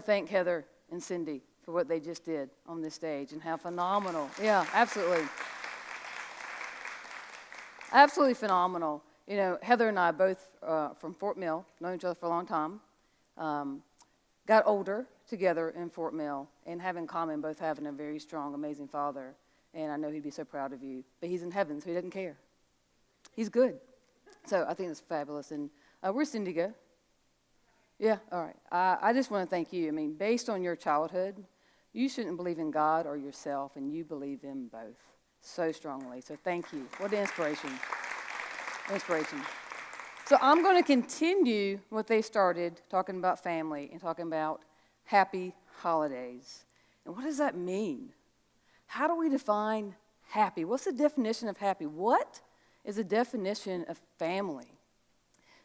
thank Heather and Cindy for what they just did on this stage and how phenomenal. Yeah, absolutely. Absolutely phenomenal. You know, Heather and I both from Fort Mill, known each other for a long time, got older together in Fort Mill and have in common both having a very strong, amazing father. And I know he'd be so proud of you. But he's in heaven, so he doesn't care. He's good. So I think it's fabulous. And where's Cindy go? Yeah, all right. I just want to thank you. I mean, based on your childhood, you shouldn't believe in God or yourself, and you believe in both so strongly. So thank you. What an inspiration. Inspiration. So I'm going to continue what they started, talking about family and talking about happy holidays. And what does that mean? How do we define happy? What's the definition of happy? What is the definition of family?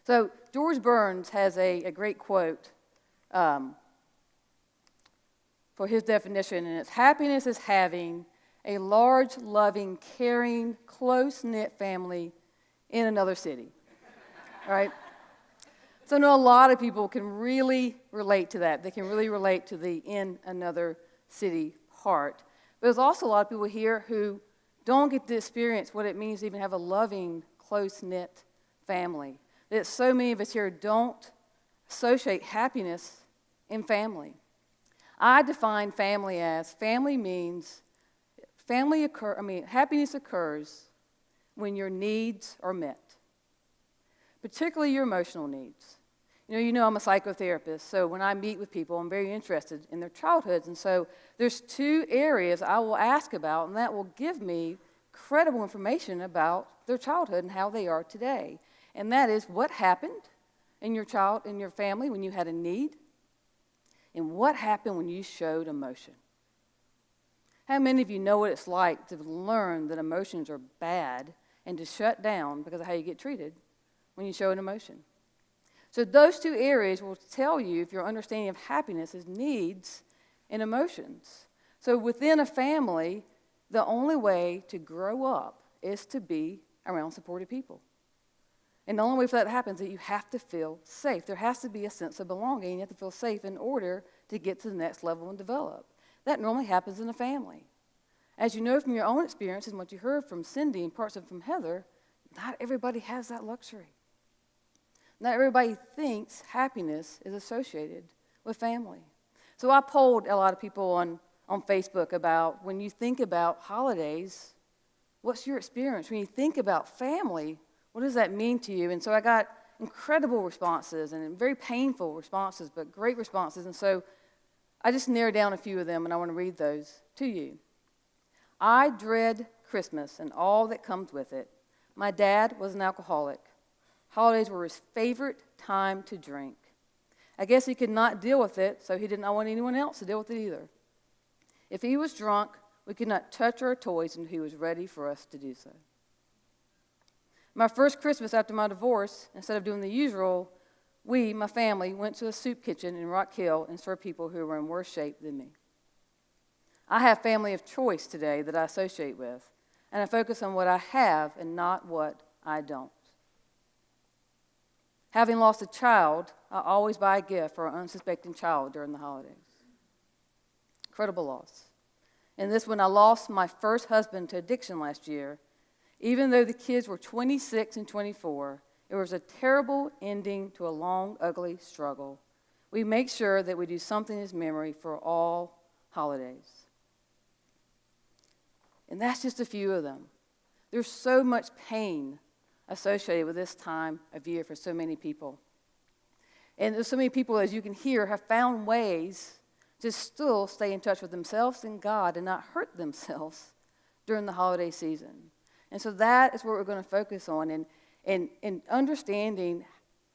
So George Burns has a great quote for his definition, and it's happiness is having a large, loving, caring, close-knit family in another city. All right? So I know a lot of people can really relate to that. They can really relate to the in another city part. But there's also a lot of people here who don't get to experience what it means to even have a loving, close-knit family. That so many of us here don't associate happiness in family. I define family as happiness occurs when your needs are met, particularly your emotional needs. You know I'm a psychotherapist, so when I meet with people, I'm very interested in their childhoods, and so there's two areas I will ask about, and that will give me credible information about their childhood and how they are today. And that is what happened in your family when you had a need, and what happened when you showed emotion. How many of you know what it's like to learn that emotions are bad and to shut down because of how you get treated when you show an emotion? So those two areas will tell you if your understanding of happiness is needs and emotions. So within a family, the only way to grow up is to be around supportive people. And the only way for that to happen is that you have to feel safe. There has to be a sense of belonging. You have to feel safe in order to get to the next level and develop. That normally happens in a family. As you know from your own experiences and what you heard from Cindy and parts of it from Heather, not everybody has that luxury. Not everybody thinks happiness is associated with family. So I polled a lot of people on Facebook about when you think about holidays, what's your experience? When you think about family, what does that mean to you? And so I got incredible responses and very painful responses, but great responses. And so I just narrowed down a few of them, and I want to read those to you. I dread Christmas and all that comes with it. My dad was an alcoholic. Holidays were his favorite time to drink. I guess he could not deal with it, so he did not want anyone else to deal with it either. If he was drunk, we could not touch our toys until he was ready for us to do so. My first Christmas after my divorce, instead of doing the usual, my family, went to a soup kitchen in Rock Hill and served people who were in worse shape than me. I have family of choice today that I associate with, and I focus on what I have and not what I don't. Having lost a child, I always buy a gift for an unsuspecting child during the holidays. Incredible loss. And this when I lost my first husband to addiction last year, even though the kids were 26 and 24, it was a terrible ending to a long, ugly struggle. We make sure that we do something in his memory for all holidays. And that's just a few of them. There's so much pain associated with this time of year for so many people. And there's so many people, as you can hear, have found ways to still stay in touch with themselves and God and not hurt themselves during the holiday season. And so that is what we're going to focus on and understanding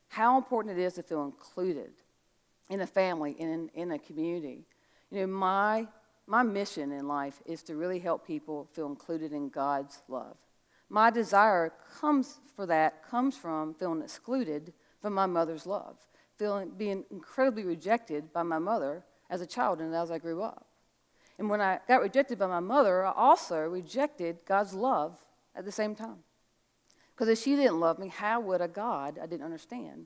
how important it is to feel included in a family and in a community. You know, my mission in life is to really help people feel included in God's love. My desire comes from feeling excluded from my mother's love, being incredibly rejected by my mother as a child and as I grew up. And when I got rejected by my mother, I also rejected God's love at the same time. Because if she didn't love me, how would a God I didn't understand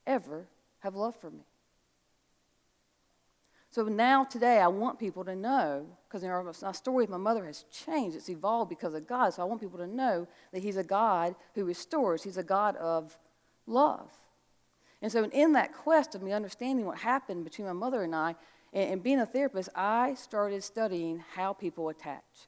ever have love for me? So now, today, I want people to know, because my story with my mother has changed. It's evolved because of God. So I want people to know that he's a God who restores. He's a God of love. And so in that quest of me understanding what happened between my mother and I, and being a therapist, I started studying how people attach.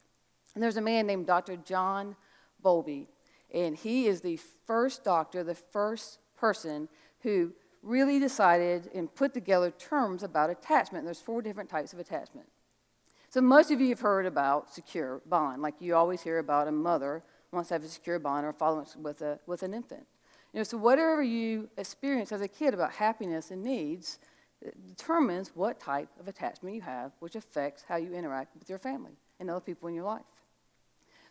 And there's a man named Dr. John Bowlby, and he is the first doctor, the first person who really decided and put together terms about attachment. There's 4 different types of attachment. So most of you have heard about secure bond, like you always hear about a mother wants to have a secure bond or follow with an infant. So whatever you experience as a kid about happiness and needs determines what type of attachment you have, which affects how you interact with your family and other people in your life.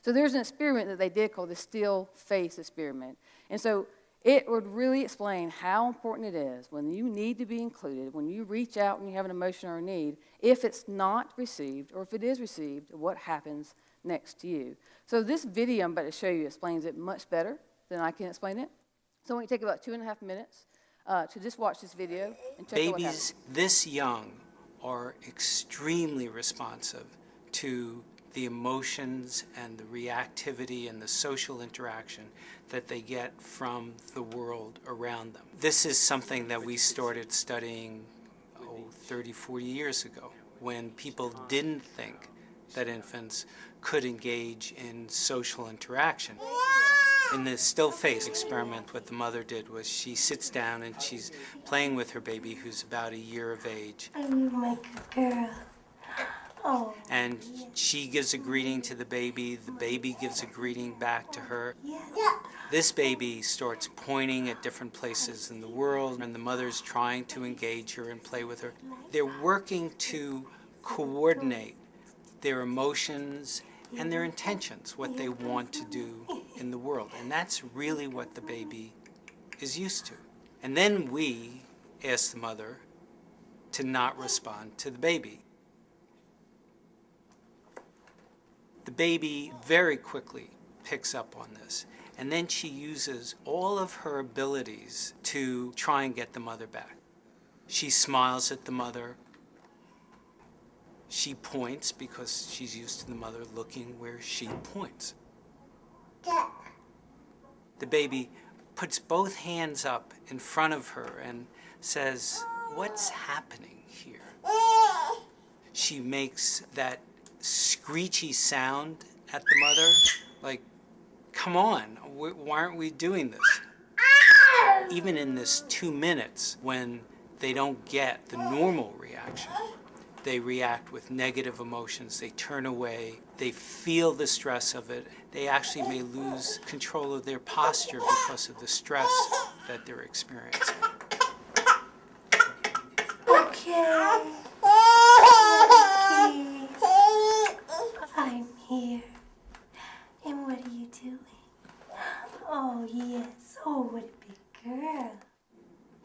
So there's an experiment that they did called the still face experiment. And so it would really explain how important it is when you need to be included, when you reach out and you have an emotion or a need, if it's not received or if it is received, what happens next to you. So this video I'm about to show you explains it much better than I can explain it. So I'm going to take about 2.5 minutes to just watch this video and check out what happens. Babies this young are extremely responsive to the emotions and the reactivity and the social interaction that they get from the world around them. This is something that we started studying 30, 40 years ago, when people didn't think that infants could engage in social interaction. In the still face experiment, what the mother did was she sits down and she's playing with her baby who's about a year of age. I'm my good girl. Oh. And she gives a greeting to the baby gives a greeting back to her. Yeah. This baby starts pointing at different places in the world, and the mother's trying to engage her and play with her. They're working to coordinate their emotions and their intentions, what they want to do in the world. And that's really what the baby is used to. And then we ask the mother to not respond to the baby. The baby very quickly picks up on this, and then she uses all of her abilities to try and get the mother back. She smiles at the mother. She points because she's used to the mother looking where she points. The baby puts both hands up in front of her and says, "What's happening here?" She makes that screechy sound at the mother, like, "Come on, why aren't we doing this?" Even in this 2 minutes, when they don't get the normal reaction, they react with negative emotions, they turn away, they feel the stress of it, they actually may lose control of their posture because of the stress that they're experiencing. Okay. I'm here. And what are you doing? Oh, yes. Oh, what a big girl.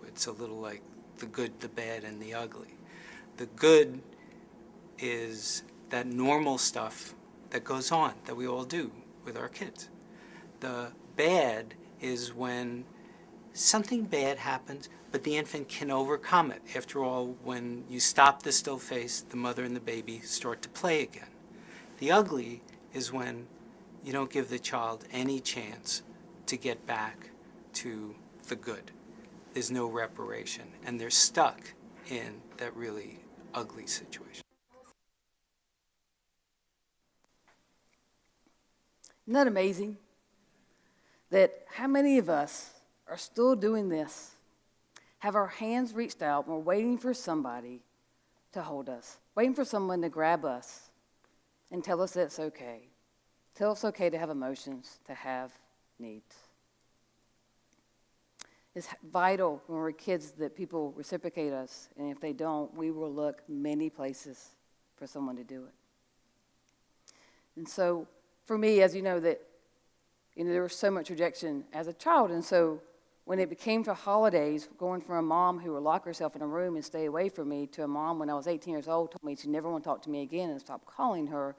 It's a little like the good, the bad, and the ugly. The good is that normal stuff that goes on, that we all do with our kids. The bad is when something bad happens, but the infant can overcome it. After all, when you stop the still face, the mother and the baby start to play again. The ugly is when you don't give the child any chance to get back to the good. There's no reparation, and they're stuck in that really ugly situation. Isn't that amazing? That how many of us are still doing this? Have our hands reached out and we're waiting for somebody to hold us, waiting for someone to grab us and tell us that it's okay. Tell us it's okay to have emotions, to have needs. It's vital when we're kids that people reciprocate us, and if they don't, we will look many places for someone to do it. And so, for me, as you know, that there was so much rejection as a child, and so when it became for holidays, going from a mom who would lock herself in a room and stay away from me to a mom when I was 18 years old told me she never want to talk to me again and stopped calling her,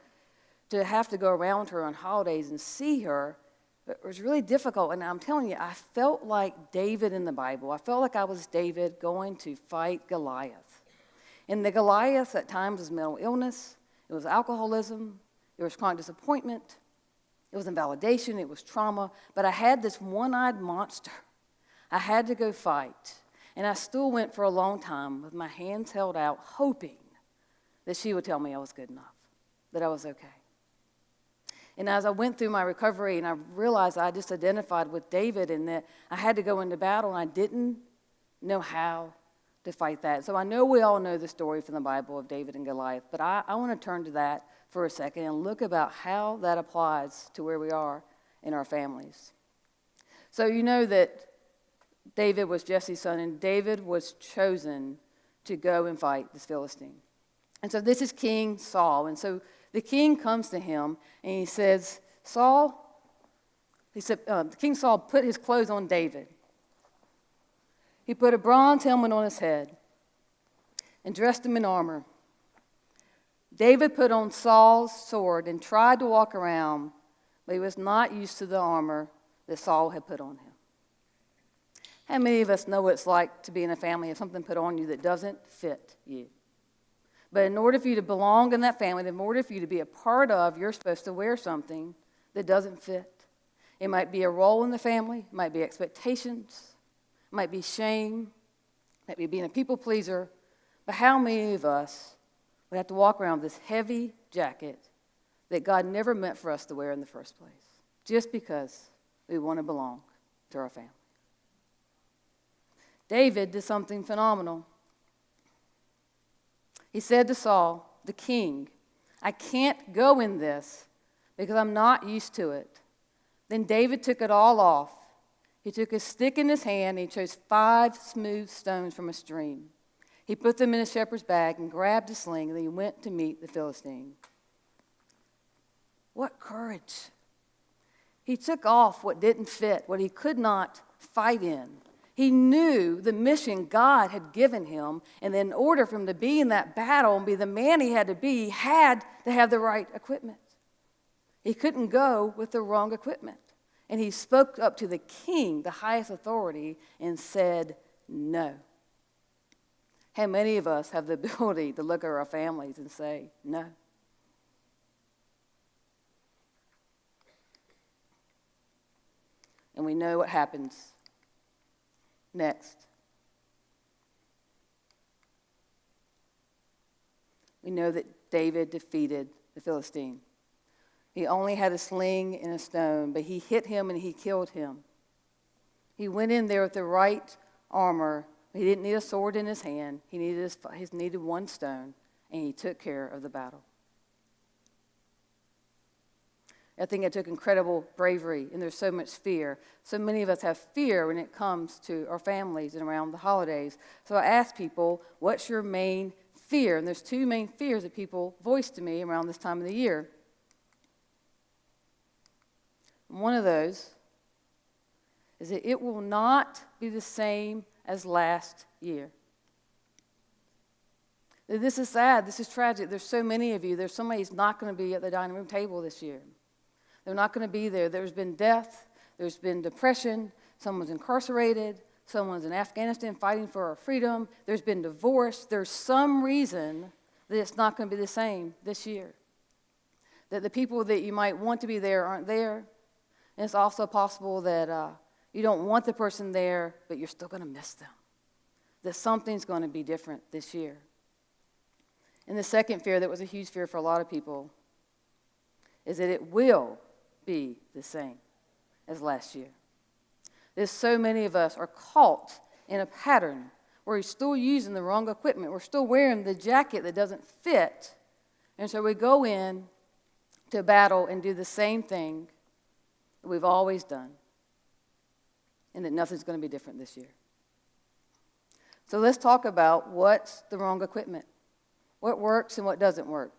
to have to go around her on holidays and see her, it was really difficult. And I'm telling you, I felt like David in the Bible. I felt like I was David going to fight Goliath. And the Goliath at times was mental illness, it was alcoholism, it was chronic disappointment, it was invalidation, it was trauma. But I had this one-eyed monster I had to go fight. And I still went for a long time with my hands held out, hoping that she would tell me I was good enough, that I was okay. And as I went through my recovery and I realized I just identified with David and that I had to go into battle and I didn't know how to fight that. So I know we all know the story from the Bible of David and Goliath, but I want to turn to that for a second and look about how that applies to where we are in our families. So you know that David was Jesse's son, and David was chosen to go and fight this Philistine. And so this is King Saul. And so the king comes to him and he says, King Saul put his clothes on David. He put a bronze helmet on his head and dressed him in armor. David put on Saul's sword and tried to walk around, but he was not used to the armor that Saul had put on him. How many of us know what it's like to be in a family of something put on you that doesn't fit you? But in order for you to belong in that family, in order for you to be a part of, you're supposed to wear something that doesn't fit. It might be a role in the family, it might be expectations, it might be shame, it might be being a people pleaser. But how many of us would have to walk around with this heavy jacket that God never meant for us to wear in the first place, just because we want to belong to our family? David did something phenomenal. He said to Saul, the king, I can't go in this because I'm not used to it. Then David took it all off. He took a stick in his hand and he chose 5 smooth stones from a stream. He put them in a shepherd's bag and grabbed a sling, and then he went to meet the Philistine. What courage! He took off what didn't fit, what he could not fight in. He knew the mission God had given him, and in order for him to be in that battle and be the man he had to have the right equipment. He couldn't go with the wrong equipment. And he spoke up to the king, the highest authority, and said no. How many of us have the ability to look at our families and say no? And we know what happens next. We know that David defeated the Philistine. He only had a sling and a stone, but he hit him and he killed him. He went in there with the right armor. He didn't need a sword in his hand. He needed one stone, and he took care of the battle. I think it took incredible bravery, and there's so much fear. So many of us have fear when it comes to our families and around the holidays. So I asked people, what's your main fear? And there's 2 main fears that people voice to me around this time of the year. And one of those is that it will not be the same as last year. This is sad. This is tragic. There's so many of you. There's somebody who's not going to be at the dining room table this year. They're not going to be there. There's been death. There's been depression. Someone's incarcerated. Someone's in Afghanistan fighting for our freedom. There's been divorce. There's some reason that it's not going to be the same this year. That the people that you might want to be there aren't there. And it's also possible that you don't want the person there, but you're still going to miss them. That something's going to be different this year. And the second fear that was a huge fear for a lot of people is that it will be the same as last year. There's so many of us are caught in a pattern where we're still using the wrong equipment. We're still wearing the jacket that doesn't fit. And so we go in to battle and do the same thing that we've always done. And that nothing's going to be different this year. So let's talk about what's the wrong equipment. What works and what doesn't work.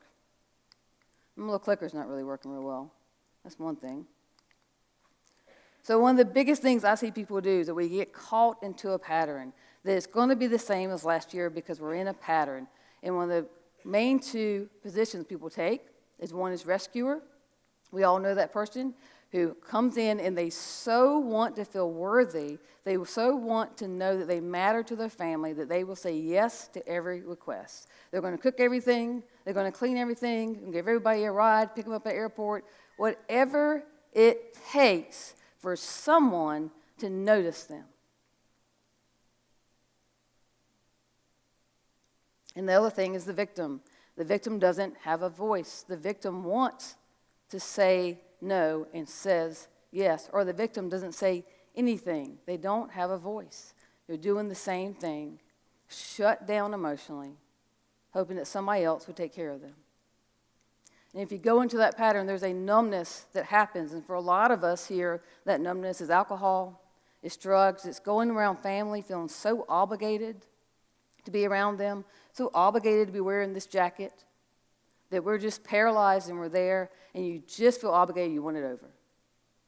My little clicker's not really working real well. That's one thing. So one of the biggest things I see people do is that we get caught into a pattern. That it's going to be the same as last year because we're in a pattern. And one of the main 2 positions people take is one is rescuer. We all know that person. who comes in and they so want to feel worthy, they so want to know that they matter to their family, that they will say yes to every request. They're going to cook everything, they're going to clean everything, and give everybody a ride, pick them up at the airport, whatever it takes for someone to notice them. And the other thing is the victim. The victim doesn't have a voice. The victim wants to say no and says yes, or the victim doesn't say anything. They don't have a voice. They're doing the same thing, shut down emotionally, hoping that somebody else would take care of them. And if you go into that pattern, there's a numbness that happens. And for a lot of us here, that numbness is alcohol, it's drugs, it's going around family feeling so obligated to be around them, so obligated to be wearing this jacket, that we're just paralyzed and we're there, and you just feel obligated, you want it over.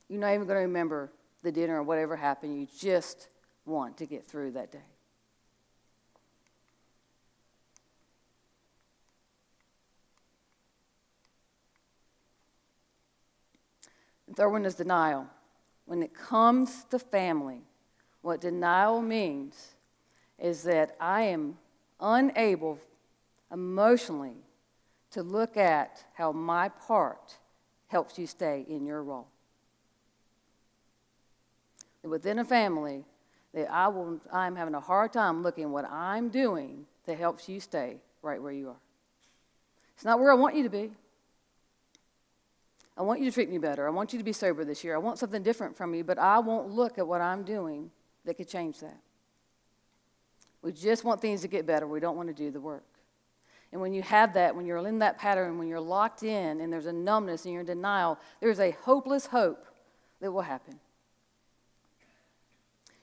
You're not even going to remember the dinner or whatever happened. You just want to get through that day. The third one is denial. When it comes to family, what denial means is that I am unable emotionally to look at how my part helps you stay in your role. Within a family, that I'm having a hard time looking at what I'm doing that helps you stay right where you are. It's not where I want you to be. I want you to treat me better. I want you to be sober this year. I want something different from you, but I won't look at what I'm doing that could change that. We just want things to get better. We don't want to do the work. And when you have that, when you're in that pattern, when you're locked in and there's a numbness and you're in denial, there's a hopeless hope that will happen.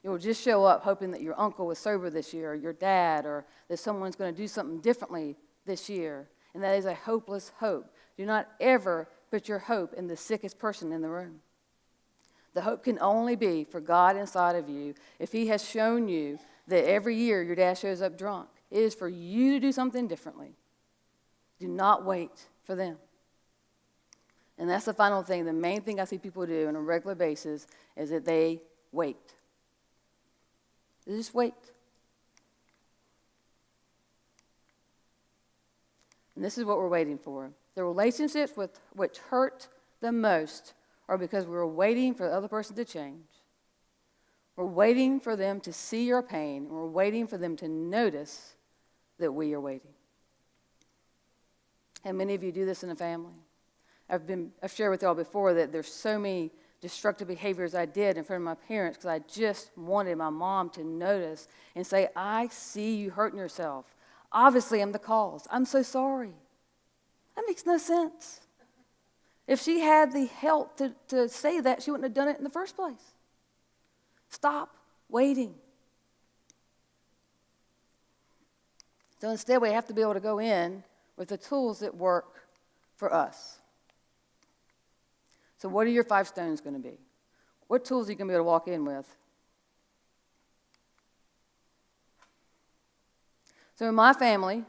You will just show up hoping that your uncle is sober this year, or your dad, or that someone's going to do something differently this year. And that is a hopeless hope. Do not ever put your hope in the sickest person in the room. The hope can only be for God inside of you. If He has shown you that every year your dad shows up drunk, it is for you to do something differently. Do not wait for them. And that's the final thing. The main thing I see people do on a regular basis is that they wait. They just wait. And this is what we're waiting for. The relationships which hurt the most are because we're waiting for the other person to change. We're waiting for them to see your pain, and we're waiting for them to notice that we are waiting. And many of you do this in a family. I've shared with y'all before that there's so many destructive behaviors I did in front of my parents because I just wanted my mom to notice and say, I see you hurting yourself. Obviously, I'm the cause. I'm so sorry. That makes no sense. If she had the help to say that, she wouldn't have done it in the first place. Stop waiting. So instead, we have to be able to go in with the tools that work for us. So what are your 5 stones going to be? What tools are you going to be able to walk in with? So in my family,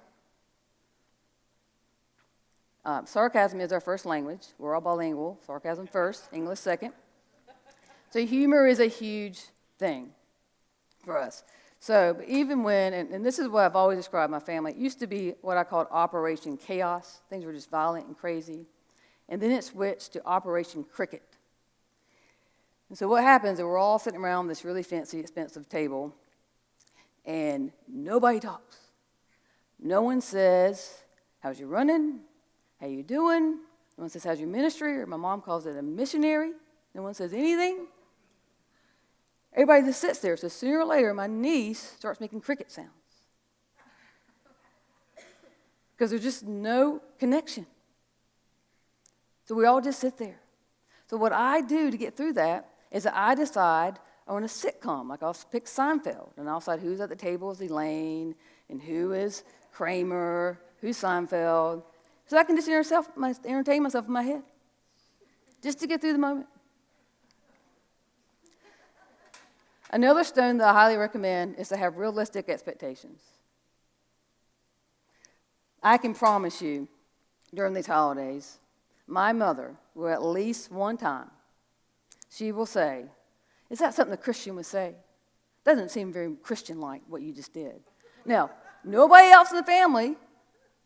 sarcasm is our first language. We're all bilingual. Sarcasm first, English second. So humor is a huge thing for us. So even when, and this is what I've always described my family, it used to be what I called Operation Chaos. Things were just violent and crazy. And then it switched to Operation Cricket. And so what happens is we're all sitting around this really fancy, expensive table, and nobody talks. No one says, how's you running? How you doing? No one says, how's your ministry? Or my mom calls it a missionary. No one says anything. Everybody just sits there. So sooner or later, my niece starts making cricket sounds. Because there's just no connection. So we all just sit there. So what I do to get through that is that I decide on a sitcom. Like I'll pick Seinfeld, and I'll decide who's at the table is Elaine, and who is Kramer, who's Seinfeld. So I can just entertain myself in my head, just to get through the moment. Another stone that I highly recommend is to have realistic expectations. I can promise you, during these holidays, my mother will at least one time she will say, is that something a Christian would say? Doesn't seem very Christian-like what you just did. Now, nobody else in the family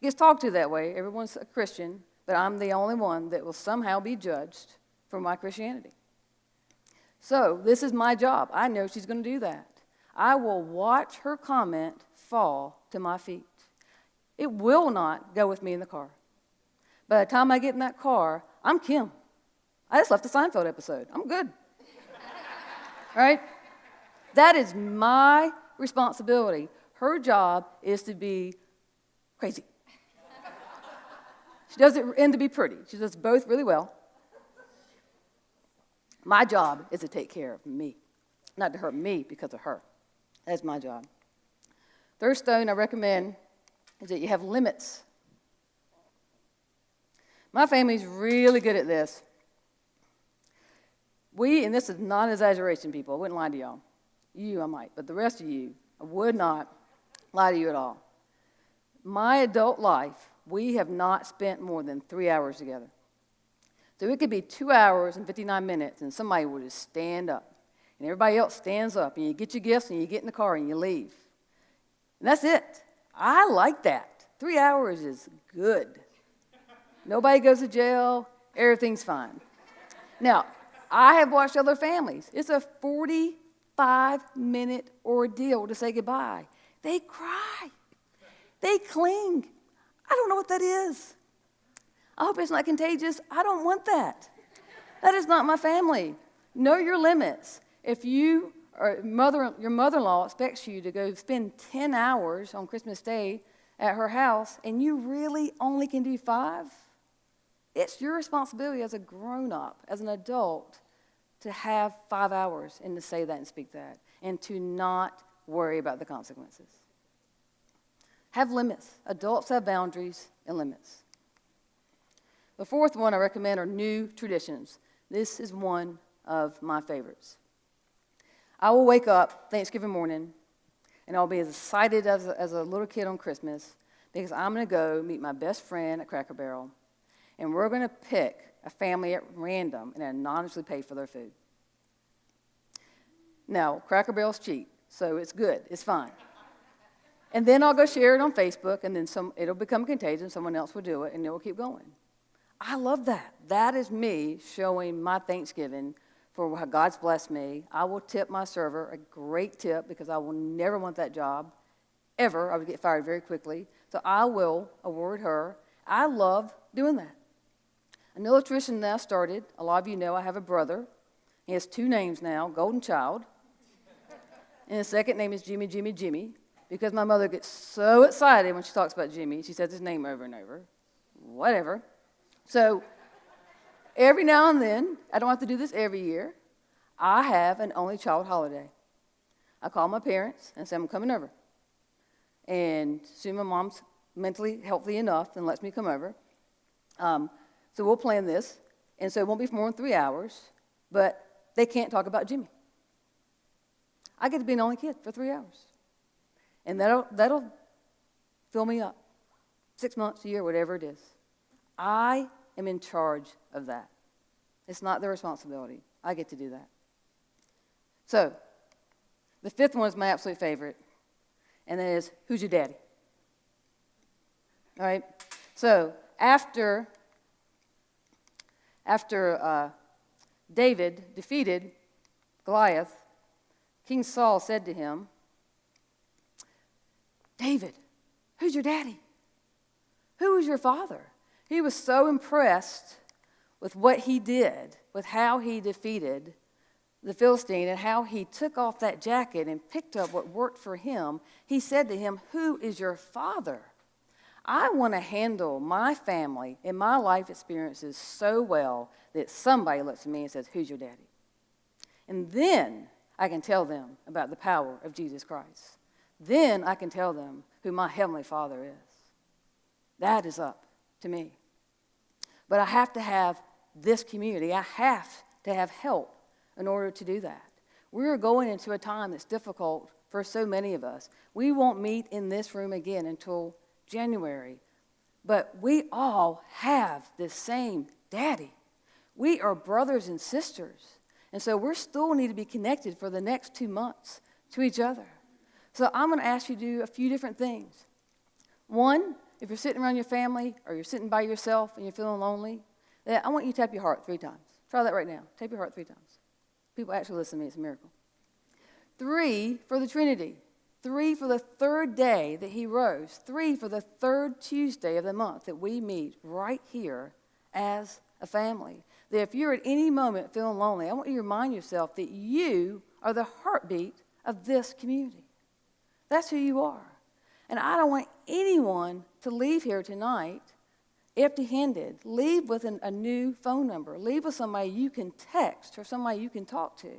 gets talked to that way. Everyone's a Christian, but I'm the only one that will somehow be judged for my Christianity. So this is my job. I know she's going to do that. I will watch her comment fall to my feet. It will not go with me in the car. By the time I get in that car, I'm Kim. I just left the Seinfeld episode. I'm good. Right? That is my responsibility. Her job is to be crazy. She does it and to be pretty. She does both really well. My job is to take care of me, not to hurt me because of her. That's my job. Third stone I recommend is that you have limits. My family's really good at this. And this is not an exaggeration, people. I wouldn't lie to y'all. You, I might, but the rest of you, I would not lie to you at all. My adult life, we have not spent more than 3 hours together. So it could be 2 hours and 59 minutes, and somebody will just stand up. And everybody else stands up, and you get your gifts, and you get in the car, and you leave. And that's it. I like that. 3 hours is good. Nobody goes to jail. Everything's fine. Now, I have watched other families. It's a 45-minute ordeal to say goodbye. They cry. They cling. I don't know what that is. I hope it's not contagious. I don't want that. That is not my family. Know your limits. If your mother-in-law expects you to go spend 10 hours on Christmas Day at her house and you really only can do 5, it's your responsibility as a grown-up, as an adult, to have 5 hours and to say that and speak that and to not worry about the consequences. Have limits. Adults have boundaries and limits. The fourth one I recommend are new traditions. This is one of my favorites. I will wake up Thanksgiving morning, and I'll be as excited as a little kid on Christmas because I'm going to go meet my best friend at Cracker Barrel, and we're going to pick a family at random and anonymously pay for their food. Now, Cracker Barrel's cheap, so it's good. It's fine. And then I'll go share it on Facebook, and then it'll become contagious. Someone else will do it, and it will keep going. I love that. That is me showing my Thanksgiving for how God's blessed me. I will tip my server a great tip because I will never want that job, ever. I would get fired very quickly. So I will award her. I love doing that. Another tradition that I started, a lot of you know I have a brother. He has 2 names now, Golden Child. And his second name is Jimmy, Jimmy, Jimmy, because my mother gets so excited when she talks about Jimmy. She says his name over and over. Whatever. So every now and then, I don't have to do this every year, I have an only child holiday. I call my parents and say I'm coming over. And soon my mom's mentally healthy enough and lets me come over. So we'll plan this. And so it won't be for more than 3 hours, but they can't talk about Jimmy. I get to be an only kid for 3 hours. And that'll fill me up. 6 months, a year, whatever it is. I am in charge of that. It's not their responsibility. I get to do that. So, the fifth one is my absolute favorite, and that is, who's your daddy? All right? So, after David defeated Goliath, King Saul said to him, David, who's your daddy? Who is your father? He was so impressed with what he did, with how he defeated the Philistine and how he took off that jacket and picked up what worked for him. He said to him, who is your father? I want to handle my family and my life experiences so well that somebody looks at me and says, who's your daddy? And then I can tell them about the power of Jesus Christ. Then I can tell them who my Heavenly Father is. That is up to me. But I have to have this community. I have to have help in order to do that. We're going into a time that's difficult for so many of us. We won't meet in this room again until January. But we all have the same daddy. We are brothers and sisters. And so we still need to be connected for the next 2 months to each other. So I'm going to ask you to do a few different things. One, if you're sitting around your family or you're sitting by yourself and you're feeling lonely, I want you to tap your heart 3 times. Try that right now. Tap your heart 3 times. People actually listen to me. It's a miracle. 3 for the Trinity. 3 for the 3rd day that he rose. 3 for the 3rd Tuesday of the month that we meet right here as a family. That if you're at any moment feeling lonely, I want you to remind yourself that you are the heartbeat of this community. That's who you are. And I don't want anyone to leave here tonight empty-handed. Leave with a new phone number. Leave with somebody you can text or somebody you can talk to.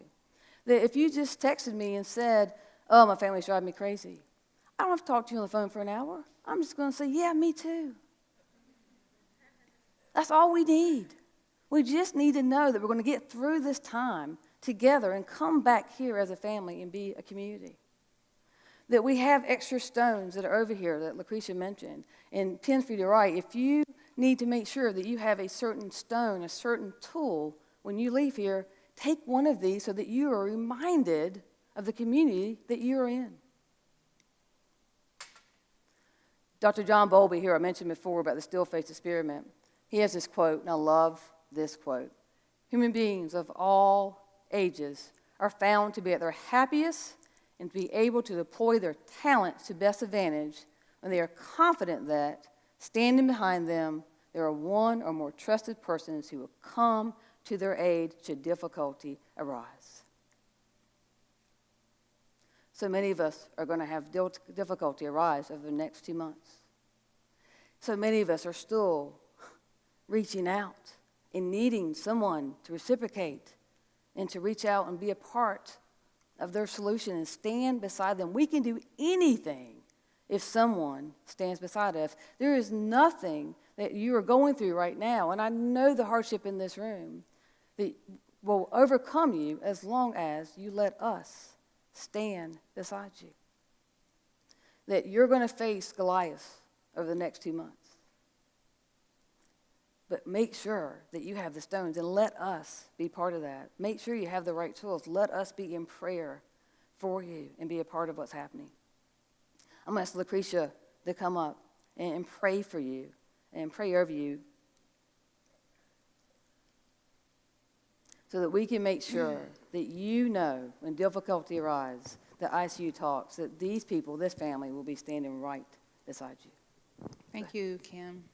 That if you just texted me and said, oh, my family's driving me crazy, I don't have to talk to you on the phone for an hour. I'm just going to say, yeah, me too. That's all we need. We just need to know that we're going to get through this time together and come back here as a family and be a community. That we have extra stones that are over here that Lucretia mentioned and pins for you to write. If you need to make sure that you have a certain stone, a certain tool, when you leave here, take one of these so that you are reminded of the community that you are in. Dr. John Bowlby, here I mentioned before about the still-faced experiment, he has this quote, and I love this quote. Human beings of all ages are found to be at their happiest and to be able to deploy their talents to best advantage when they are confident that, standing behind them, there are one or more trusted persons who will come to their aid should difficulty arise. So many of us are going to have difficulty arise over the next 2 months. So many of us are still reaching out and needing someone to reciprocate and to reach out and be a part of their solution and stand beside them. We can do anything if someone stands beside us. There is nothing that you are going through right now, and I know the hardship in this room, that will overcome you as long as you let us stand beside you. That you're going to face Goliath over the next 2 months. But make sure that you have the stones and let us be part of that. Make sure you have the right tools. Let us be in prayer for you and be a part of what's happening. I'm going to ask Lucretia to come up and pray for you and pray over you so that we can make sure that you know when difficulty arises, that icuTalks, that these people, this family, will be standing right beside you. Thank you, Kim.